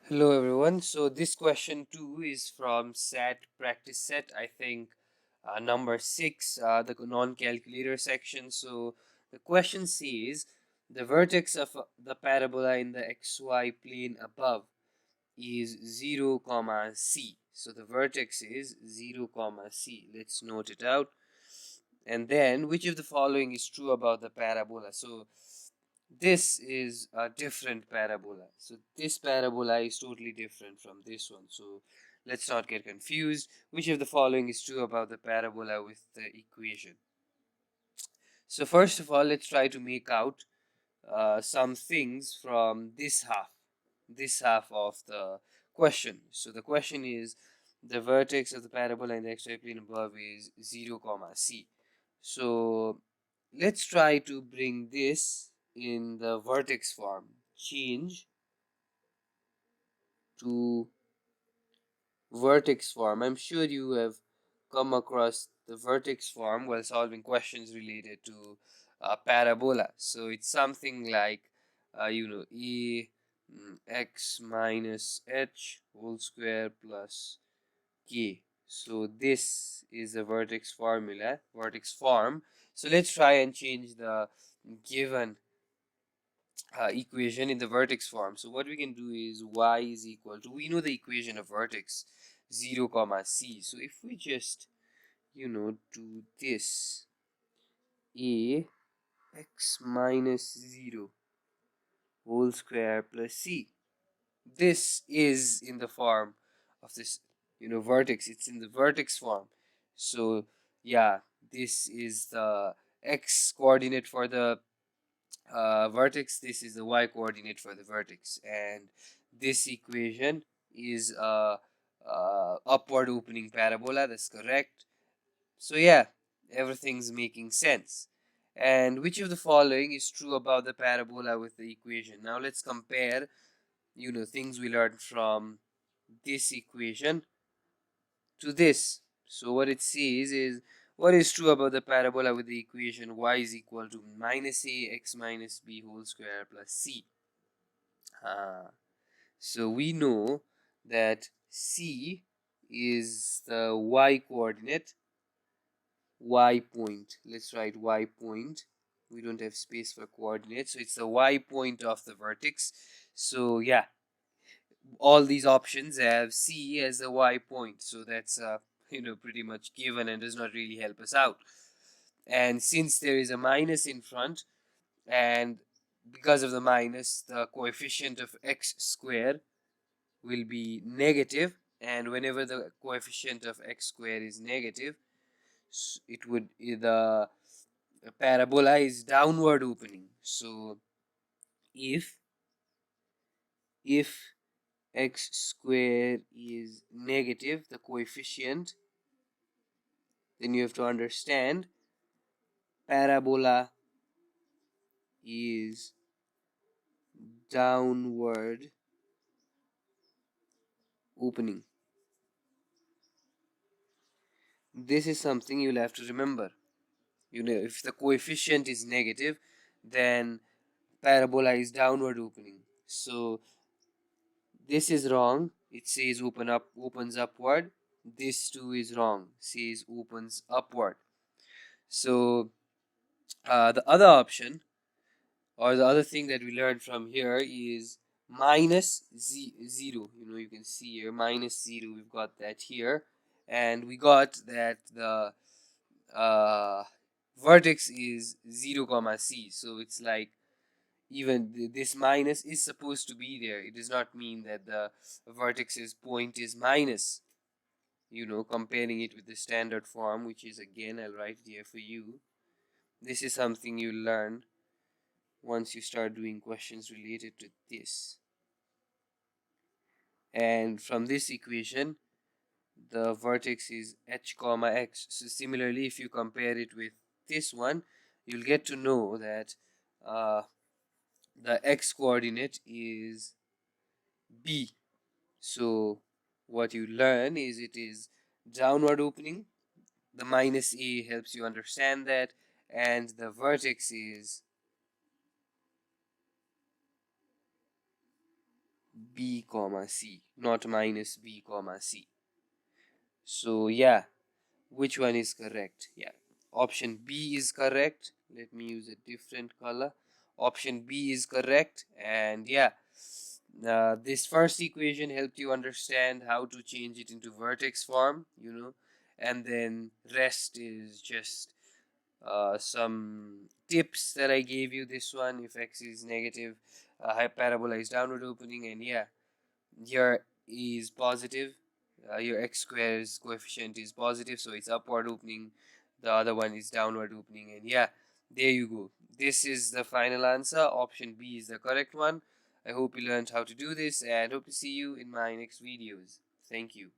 Hello everyone. So this question 2 is from SAT practice set, I think number 6, the non-calculator section. So the question says the vertex of the parabola in the xy plane above is 0 comma c. So the vertex is 0 comma c. Let's note it out. And then which of the following is true about the parabola? So this is a different parabola. So this parabola is totally different from this one. So let's not get confused. Which of the following is true about the parabola with the equation? So first of all, let's try to make out some things from this half of the question. So the question is the vertex of the parabola in the xy plane above is 0 comma c. So let's try to bring this in the vertex form. Change to vertex form. I'm sure you have come across the vertex form while solving questions related to parabola. So it's something like, a x minus h whole square plus k. So this is the vertex form. So let's try and change the given equation in the vertex form. So what we can do is y is equal to, we know the equation of vertex 0 comma c. So if we just do this, a x minus 0 whole square plus c, this is in the form of this vertex. It's in the vertex form. So yeah, this is the x coordinate for the vertex, this is the y coordinate for the vertex, and this equation is a upward opening parabola. That's correct. So yeah, everything's making sense. And which of the following is true about the parabola with the equation? Now let's compare things we learned from this equation to this. So what it says is, what is true about the parabola with the equation y is equal to minus a x minus b whole square plus c? So we know that c is the y coordinate, y point. Let's write y point. We don't have space for coordinates, so it's the y point of the vertex. So yeah, all these options have c as the y point, so that's pretty much given and does not really help us out. And since there is a minus in front, and because of the minus, the coefficient of x square will be negative, and whenever the coefficient of x square is negative, it would the parabola is downward opening. So if x square is negative, the coefficient, then you have to understand parabola is downward opening. This is something you'll have to remember. If the coefficient is negative, then parabola is downward opening. So this is wrong. It says opens upward. This too is wrong. Says opens upward. So the other option, or the other thing that we learned from here, is minus 0. You can see here minus 0. We've got that here, and we got that the uh, vertex is 0 comma c. So it's like, even this minus is supposed to be there. It does not mean that the vertex's point is minus. Comparing it with the standard form, which is, again, I'll write it here for you. This is something you learn once you start doing questions related to this. And from this equation, the vertex is h comma x. So similarly, if you compare it with this one, you'll get to know that the x coordinate is b. So what you learn is it is downward opening. The minus a helps you understand that, and the vertex is b comma c, not minus b comma c. So yeah, which one is correct? Yeah, option B is correct. Let me use a different color. Option B is correct. And yeah, this first equation helped you understand how to change it into vertex form, and then rest is just some tips that I gave you. This one, if x is negative, parabola is downward opening, and yeah, your is positive, your x squares coefficient is positive, so it's upward opening. The other one is downward opening, and yeah, there you go. This is the final answer. Option B is the correct one. I hope you learned how to do this, and hope to see you in my next videos. Thank you.